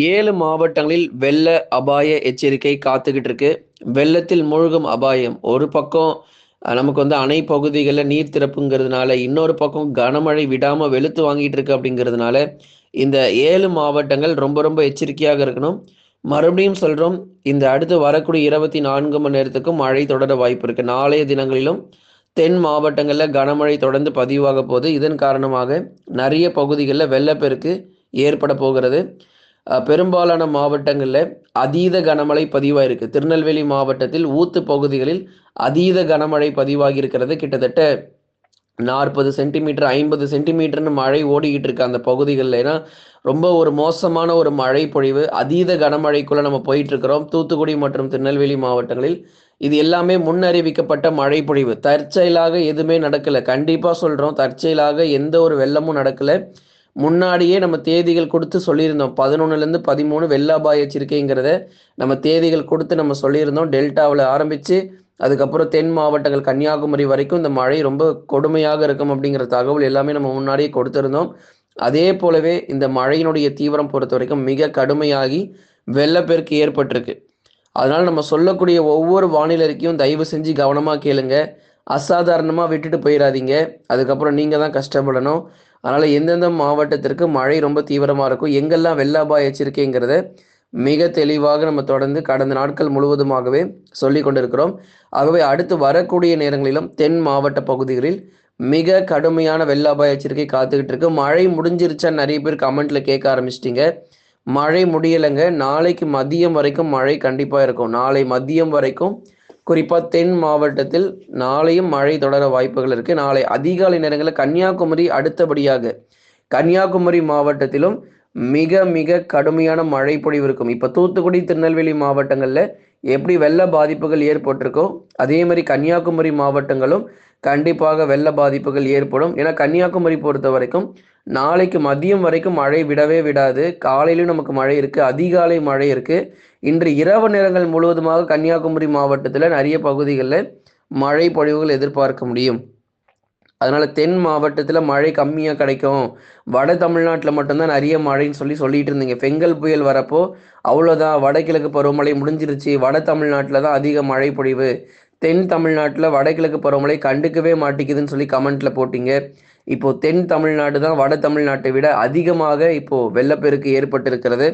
7 மாவட்டங்களில் வெள்ள அபாய எச்சரிக்கை காத்துக்கிட்டு இருக்கு. வெள்ளத்தில் மூழ்கும் அபாயம். ஒரு பக்கம் நமக்கு அணை பகுதிகள்ல நீர் திறப்புங்கிறதுனால, இன்னொரு பக்கம் கனமழை விடாம வெளுத்து வாங்கிட்டு இருக்கு அப்படிங்கிறதுனால, இந்த 7 மாவட்டங்கள் ரொம்ப ரொம்ப எச்சரிக்கையாக இருக்கணும். மறுபடியும் சொல்றோம், இந்த அடுத்து வரக்கூடிய 24 மணி நேரத்துக்கும் மழை தொடர வாய்ப்பு இருக்கு. நாளைய தினங்களிலும் தென் மாவட்டங்கள்ல கனமழை தொடர்ந்து பதிவாக போகுது. இதன் காரணமாக நெறைய பகுதிகள்ல வெள்ளப்பெருக்கு ஏற்பட போகிறது. பெரும்பாலான மாவட்டங்கள்ல அதீத கனமழை பதிவாயிருக்கு. திருநெல்வேலி மாவட்டத்தில் ஊத்து பகுதிகளில் அதீத கனமழை பதிவாகி இருக்கிறது. கிட்டத்தட்ட 40 சென்டிமீட்டர், 50 சென்டிமீட்டர்ன்னு மழை ஓடிக்கிட்டு இருக்கு அந்த பகுதிகள்ல. ஏன்னா, ரொம்ப ஒரு மோசமான ஒரு மழை பொழிவு. அதீத கனமழைக்குள்ள நம்ம போயிட்டு இருக்கிறோம். தூத்துக்குடி மற்றும் திருநெல்வேலி மாவட்டங்களில். இது எல்லாமே முன்னறிவிக்கப்பட்ட மழை பொழிவு. தற்செயலாக எதுவுமே நடக்கல. கண்டிப்பா சொல்றோம். தற்செயலாக எந்த ஒரு வெள்ளமும் நடக்கல. முன்னாடியே நம்ம தேதிகள் கொடுத்து சொல்லியிருந்தோம். 11லேருந்து 13 வெள்ள அபாய எச்சரிக்கைங்கிறத நம்ம தேதிகள் கொடுத்து நம்ம சொல்லியிருந்தோம். டெல்டாவுல ஆரம்பிச்சு, அதுக்கப்புறம் தென் மாவட்டங்கள் கன்னியாகுமரி வரைக்கும் இந்த மழை ரொம்ப கொடுமையாக இருக்கும் அப்படிங்கிற தகவல் எல்லாமே நம்ம முன்னாடியே கொடுத்திருந்தோம். அதே போலவே இந்த மழையினுடைய தீவிரம் பொறுத்தவரைக்கும் மிக கடுமையாகி வெள்ளப்பெருக்கு ஏற்பட்டிருக்கு. அதனால நம்ம சொல்லக்கூடிய ஒவ்வொரு வானிலை அறிக்கையும் தயவு செஞ்சு கவனமா கேளுங்க. அசாதாரணமா விட்டுட்டு போயிறாதீங்க. அதுக்கப்புறம் நீங்க தான் கஷ்டப்படணும். அதனால எந்தெந்த மாவட்டத்திற்கு மழை ரொம்ப தீவிரமா இருக்கும், எங்கெல்லாம் வெள்ள அபாய எச்சரிக்கைங்கிறத மிக தெளிவாக நம்ம தொடர்ந்து கடந்த நாட்கள் முழுவதுமாகவே சொல்லிக் கொண்டிருக்கிறோம். ஆகவே அடுத்து வரக்கூடிய நேரங்களிலும் தென் மாவட்ட பகுதிகளில் மிக கடுமையான வெள்ள அபாய எச்சரிக்கை காத்துக்கிட்டு இருக்கு. மழை முடிஞ்சிருச்சான்னு நெறைய பேர் கமெண்ட்ல கேட்க ஆரம்பிச்சிட்டீங்க. மழை முடியலைங்க. நாளைக்கு மதியம் வரைக்கும் மழை கண்டிப்பா இருக்கும். நாளை மதியம் வரைக்கும் குறிப்பா தென் மாவட்டத்தில் நாளையும் மழை தொடர வாய்ப்புகள் இருக்கு. நாளை அதிகாலை நேரங்களில் கன்னியாகுமரி அடுத்தபடியாக கன்னியாகுமரி மாவட்டத்திலும் மிக மிக கடுமையான மழை பொழிவு இருக்கும். இப்ப தூத்துக்குடி, திருநெல்வேலி மாவட்டங்கள்ல எப்படி வெள்ள பாதிப்புகள் ஏற்பட்டிருக்கோ, அதே மாதிரி கன்னியாகுமரி மாவட்டங்களும் கண்டிப்பாக வெள்ள பாதிப்புகள் ஏற்படும். ஏன்னா கன்னியாகுமரி பொறுத்த வரைக்கும் நாளைக்கு மதியம் வரைக்கும் மழை விடவே விடாது. காலையிலும் நமக்கு மழை இருக்கு, அதிகாலை மழை இருக்கு. இன்று இரவு நேரங்கள் முழுவதுமாக கன்னியாகுமரி மாவட்டத்துல நிறைய பகுதிகளில் மழை பொழிவுகள் எதிர்பார்க்க முடியும். அதனால தென் மாவட்டத்துல மழை கம்மியா கிடைக்கும். வட தமிழ்நாட்டுல மட்டும்தான் நிறைய மழைன்னு சொல்லிட்டு இருந்தீங்க. பெங்கல் புயல் வரப்போ அவ்வளோதான், வடகிழக்கு பருவமழை முடிஞ்சிருச்சு. வட தமிழ்நாட்டுல தான் அதிக மழை பொழிவு. தென் தமிழ்நாட்டுல வடகிழக்கு பருவமழை கண்டுக்கவே மாட்டேங்குதுன்னு சொல்லி கமெண்ட்ல போட்டீங்க. இப்போ தென் தமிழ்நாடு தான் வட தமிழ்நாட்டை விட அதிகமாக இப்போ வெள்ளப்பெருக்கு ஏற்பட்டிருக்கிறது.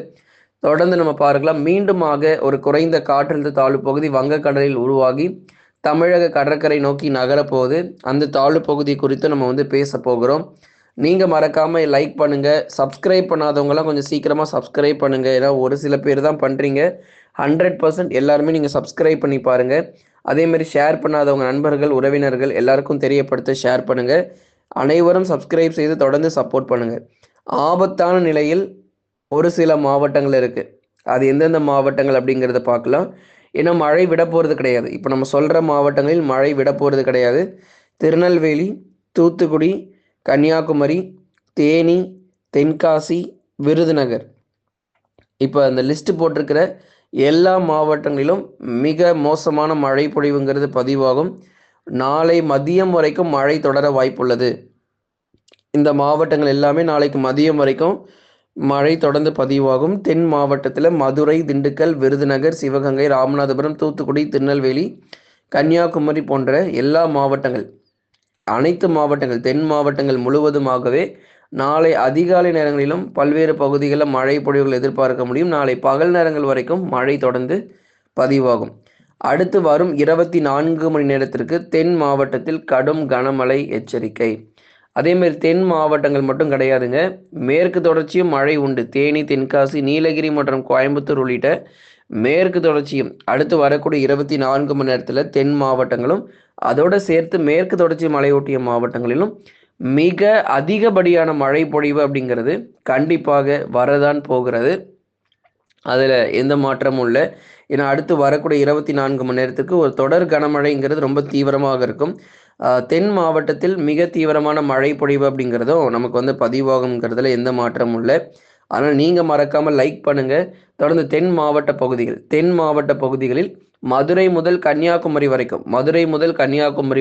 தொடர்ந்து நம்ம பார்க்கலாம். மீண்டுமாக ஒரு குறைந்த காற்றழுத்த தாழ்வு பகுதி வங்கக்கடலில் உருவாகி தமிழக கடற்கரை நோக்கி நகரப்போகுது. அந்த தாழ்வு பகுதி குறித்து நம்ம பேச போகிறோம். நீங்க மறக்காம லைக் பண்ணுங்க. சப்ஸ்கிரைப் பண்ணாதவங்கலாம் கொஞ்சம் சீக்கிரமா சப்ஸ்கிரைப் பண்ணுங்க. ஏன்னா ஒரு சில பேர் தான் பண்றீங்க. 100% எல்லாருமே நீங்க சப்ஸ்கிரைப் பண்ணி பாருங்க. அதே மாதிரி ஷேர் பண்ணாதவங்க நண்பர்கள், உறவினர்கள் எல்லாருக்கும் தெரியப்படுத்த ஷேர் பண்ணுங்க. அனைவரும் சப்ஸ்கிரைப் செய்து தொடர்ந்து சப்போர்ட் பண்ணுங்க. ஆபத்தான நிலையில் ஒரு சில மாவட்டங்கள் இருக்கு. அது எந்தெந்த மாவட்டங்கள் அப்படிங்கிறத பார்க்கலாம். ஏன்னா மழை விட போகிறது கிடையாது. இப்போ நம்ம சொல்கிற மாவட்டங்களில் மழை விட போகிறது கிடையாது. திருநெல்வேலி, தூத்துக்குடி, கன்னியாகுமரி, தேனி, தென்காசி, விருதுநகர். இப்போ அந்த லிஸ்ட் போட்டிருக்கிற எல்லா மாவட்டங்களிலும் மிக மோசமான மழை பொழிவுங்கிறது பதிவாகும். நாளை மதியம் வரைக்கும் மழை தொடர வாய்ப்புள்ளது. இந்த மாவட்டங்கள் எல்லாமே நாளைக்கு மதியம் வரைக்கும் மழை தொடர்ந்து பதிவாகும். தென் மாவட்டத்தில் மதுரை, திண்டுக்கல், விருதுநகர், சிவகங்கை, ராமநாதபுரம், தூத்துக்குடி, திருநெல்வேலி, கன்னியாகுமரி போன்ற எல்லா மாவட்டங்கள், அனைத்து மாவட்டங்கள், தென் மாவட்டங்கள் முழுவதுமாகவே நாளை அதிகாலை நேரங்களிலும் பல்வேறு பகுதிகளில் மழை பொழிவுகள் எதிர்பார்க்க முடியும். நாளை பகல் நேரங்கள் வரைக்கும் மழை தொடர்ந்து பதிவாகும். அடுத்து வரும் 24 மணி நேரத்திற்கு தென் மாவட்டத்தில் கடும் கனமழை எச்சரிக்கை. அதேமாரி தென் மாவட்டங்கள் மட்டும் கிடையாதுங்க. மேற்கு தொடர்ச்சியும் மழை உண்டு. தேனி, தென்காசி, நீலகிரி மற்றும் கோயம்புத்தூர் உள்ளிட்ட மேற்கு தொடர்ச்சியும் அடுத்து வரக்கூடிய 24 மணி நேரத்தில் தென் மாவட்டங்களும் அதோடு சேர்த்து மேற்கு தொடர்ச்சி மலையொட்டிய மாவட்டங்களிலும் மிக அதிகப்படியான மழை பொழிவு அப்படிங்கிறது கண்டிப்பாக வரதான் போகிறது. அதில் எந்த மாற்றமும் இல்லை. ஏன்னா அடுத்து வரக்கூடிய 24 மணி நேரத்துக்கு ஒரு தொடர் கனமழைங்கிறது ரொம்ப தீவிரமாக இருக்கும். தென் மாவட்டத்தில் மிக தீவிரமான மழை பொழிவு அப்படிங்கிறதும் நமக்கு பதிவாகுங்கிறதுல எந்த மாற்றமும் இல்லை. ஆனால் நீங்கள் மறக்காமல் லைக் பண்ணுங்கள். தொடர்ந்து தென் மாவட்ட பகுதிகளில் மதுரை முதல் கன்னியாகுமரி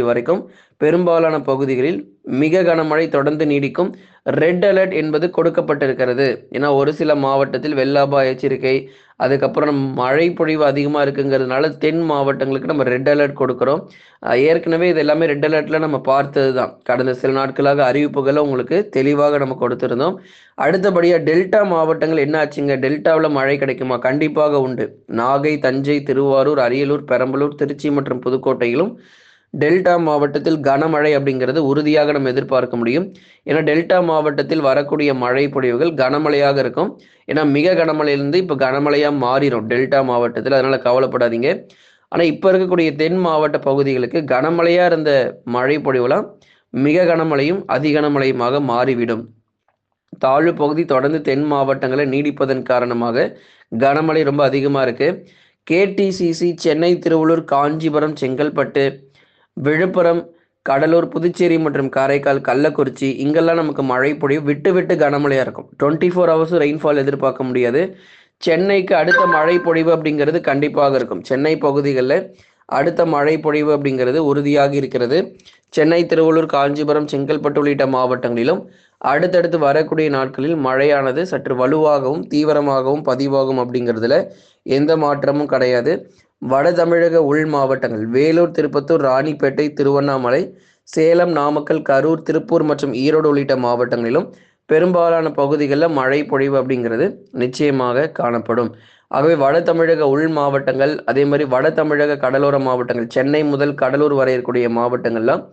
வரைக்கும் பெரும்பாலான பகுதிகளில் மிக கனமழை தொடர்ந்து நீடிக்கும். ரெட் அலர்ட் என்பது கொடுக்கப்பட்டிருக்கிறது. ஏன்னா ஒரு சில மாவட்டத்தில் வெள்ள அபாய எச்சரிக்கை, அதுக்கப்புறம் மழை பொழிவு அதிகமாக இருக்குங்கிறதுனால தென் மாவட்டங்களுக்கு நம்ம ரெட் அலர்ட் கொடுக்குறோம். ஏற்கனவே இது எல்லாமே ரெட் அலர்ட்ல நம்ம பார்த்தது தான். கடந்த சில நாட்களாக அறிவிப்புகளை உங்களுக்கு தெளிவாக நம்ம கொடுத்திருந்தோம். அடுத்தபடியாக டெல்டா மாவட்டங்கள் என்ன ஆச்சுங்க? டெல்டாவில் மழை கிடைக்குமா? கண்டிப்பாக உண்டு. நாகை, தஞ்சை, திருவாரூர், அரியலூர், பெரம்பலூர், திருச்சி மற்றும் புதுக்கோட்டையிலும் டெல்டா மாவட்டத்தில் கனமழை அப்படிங்கிறது உறுதியாக நம்ம எதிர்பார்க்க முடியும். ஏன்னா டெல்டா மாவட்டத்தில் வரக்கூடிய மழை பொழிவுகள் கனமழையாக இருக்கும். ஏன்னா மிக கனமழையிலிருந்து இப்போ கனமழையாக மாறிடும் டெல்டா மாவட்டத்தில். அதனால் கவலைப்படாதீங்க. ஆனால் இப்போ இருக்கக்கூடிய தென் மாவட்ட பகுதிகளுக்கு கனமழையாக இருந்த மழை பொழிவுலாம் மிக கனமழையும் அதி கனமழையுமாக மாறிவிடும். தாழ்வு பகுதி தொடர்ந்து தென் மாவட்டங்களில் நீடிப்பதன் காரணமாக கனமழை ரொம்ப அதிகமாக இருக்குது. கேடிசிசி சென்னை, திருவள்ளூர், காஞ்சிபுரம், செங்கல்பட்டு, விழுப்புரம், கடலூர், புதுச்சேரி மற்றும் காரைக்கால், கள்ளக்குறிச்சி இங்கெல்லாம் நமக்கு மழை பொழிவு விட்டு விட்டு கனமழையாக இருக்கும். 24 ஹவர்ஸ் ரெயின்ஃபால் எதிர்பார்க்க முடியாது. சென்னைக்கு அடுத்த மழை பொழிவு அப்படிங்கிறது கண்டிப்பாக இருக்கும். சென்னை பகுதிகளில் அடுத்த மழை பொழிவு அப்படிங்கிறது உறுதியாக இருக்கிறது. சென்னை, திருவள்ளூர், காஞ்சிபுரம், செங்கல்பட்டு உள்ளிட்ட மாவட்டங்களிலும் அடுத்தடுத்து வரக்கூடிய நாட்களில் மழையானது சற்று வலுவாகவும் தீவிரமாகவும் பதிவாகும் அப்படிங்கிறதுல எந்த மாற்றமும் கிடையாது. வட தமிழக உள் மாவட்டங்கள் வேலூர், திருப்பத்தூர், ராணிப்பேட்டை, திருவண்ணாமலை, சேலம், நாமக்கல், கரூர், திருப்பூர் மற்றும் ஈரோடு உள்ளிட்ட மாவட்டங்களிலும் பெரும்பாலான பகுதிகளில் மழை பொழிவு அப்படிங்கிறது நிச்சயமாக காணப்படும். ஆகவே வட தமிழக உள் மாவட்டங்கள், அதே மாதிரி வட தமிழக கடலோர மாவட்டங்கள், சென்னை முதல் கடலூர் வரை இருக்கக்கூடிய மாவட்டங்கள்லாம்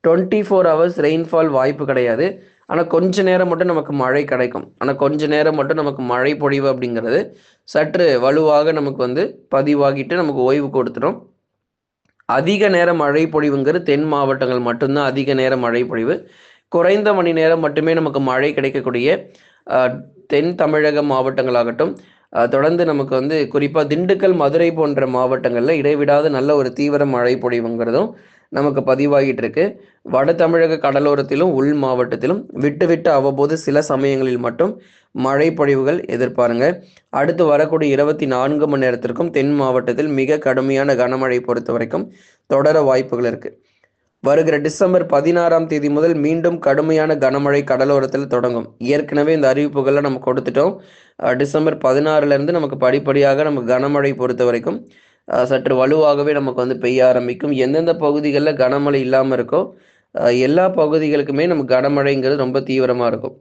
24 ஹவர்ஸ் ரெயின்ஃபால் வாய்ப்பு கிடையாது. ஆனால் கொஞ்ச நேரம் மட்டும் நமக்கு மழை கிடைக்கும். ஆனால் கொஞ்ச நேரம் மட்டும் நமக்கு மழை பொழிவு அப்படிங்கிறது சற்று வலுவாக நமக்கு பதிவாகிட்டு நமக்கு ஓய்வு கொடுத்துடும். அதிக நேர மழை பொழிவுங்கிறது தென் மாவட்டங்கள் மட்டும்தான் அதிக நேர மழை பொழிவு. குறைந்த மணி நேரம் மட்டுமே நமக்கு மழை கிடைக்கக்கூடிய தென் தமிழக மாவட்டங்களாகட்டும், தொடர்ந்து நமக்கு குறிப்பாக திண்டுக்கல், மதுரை போன்ற மாவட்டங்களில் இடைவிடாத நல்ல ஒரு தீவிர மழை பொழிவுங்கிறதும் நமக்கு பதிவாகிட்டு இருக்கு. வட தமிழக கடலோரத்திலும் உள் மாவட்டத்திலும் விட்டு விட்டு அவ்வப்போது சில சமயங்களில் மட்டும் மழை பொழிவுகள் எதிர்பாருங்க. அடுத்து வரக்கூடிய 24 மணி நேரத்திற்கும் தென் மாவட்டத்தில் மிக கடுமையான கனமழை பொறுத்த வரைக்கும் தொடர வாய்ப்புகள் இருக்கு. வருகிற டிசம்பர் 16ஆம் தேதி முதல் மீண்டும் கடுமையான கனமழை கடலோரத்தில் தொடங்கும். ஏற்கனவே இந்த அறிவிப்புகளை நம்ம கொடுத்துட்டோம். டிசம்பர் 16லேருந்து நமக்கு படிப்படியாக நமக்கு கனமழை பொறுத்த வரைக்கும் சற்று வலுவாகவே நமக்கு பெய்ய ஆரம்பிக்கும். எந்தெந்த பகுதிகளில் கனமழை இல்லாமல் இருக்கோ எல்லா பகுதிகளுக்குமே நமக்கு கனமழைங்கிறது ரொம்ப தீவிரமாக இருக்கும்.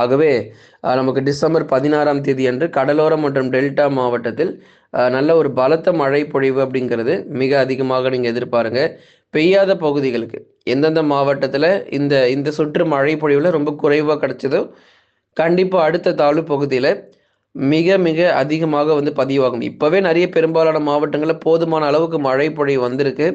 ஆகவே நமக்கு டிசம்பர் 16ஆம் தேதி அன்று கடலோரம் மற்றும் டெல்டா மாவட்டத்தில் நல்ல ஒரு பலத்த மழை பொழிவு அப்படிங்கிறது மிக அதிகமாக நீங்கள் எதிர்பாருங்க. பெய்யாத பகுதிகளுக்கு எந்தெந்த மாவட்டத்தில் இந்த இந்த சுற்று மழை பொழிவில் ரொம்ப குறைவாக கிடைச்சதோ கண்டிப்பாக அடுத்த தாழ்வு பகுதியில் மிக மிக அதிகமாக பதிவாகும். இப்போவே நிறைய பெரும்பாலான மாவட்டங்களில் போதுமான அளவுக்கு மழை பொழிவு வந்திருக்கு.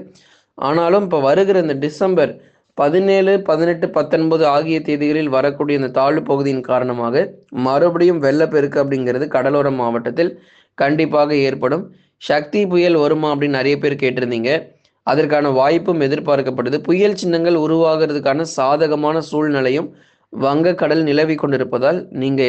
ஆனாலும் இப்போ வருகிற இந்த டிசம்பர் 17, 18, 19 ஆகிய தேதிகளில் வரக்கூடிய இந்த தாழ்வு பகுதியின் காரணமாக மறுபடியும் வெள்ளப்பெருக்கு அப்படிங்கிறது கடலோர மாவட்டத்தில் கண்டிப்பாக ஏற்படும். சக்தி புயல் வருமா அப்படின்னு நிறைய பேர் கேட்டிருந்தீங்க. அதற்கான வாய்ப்பும் எதிர்பார்க்கப்படுது. புயல் சின்னங்கள் உருவாகிறதுக்கான சாதகமான சூழ்நிலையும் வங்கக்கடல் நிலவி கொண்டிருப்பதால் நீங்கள்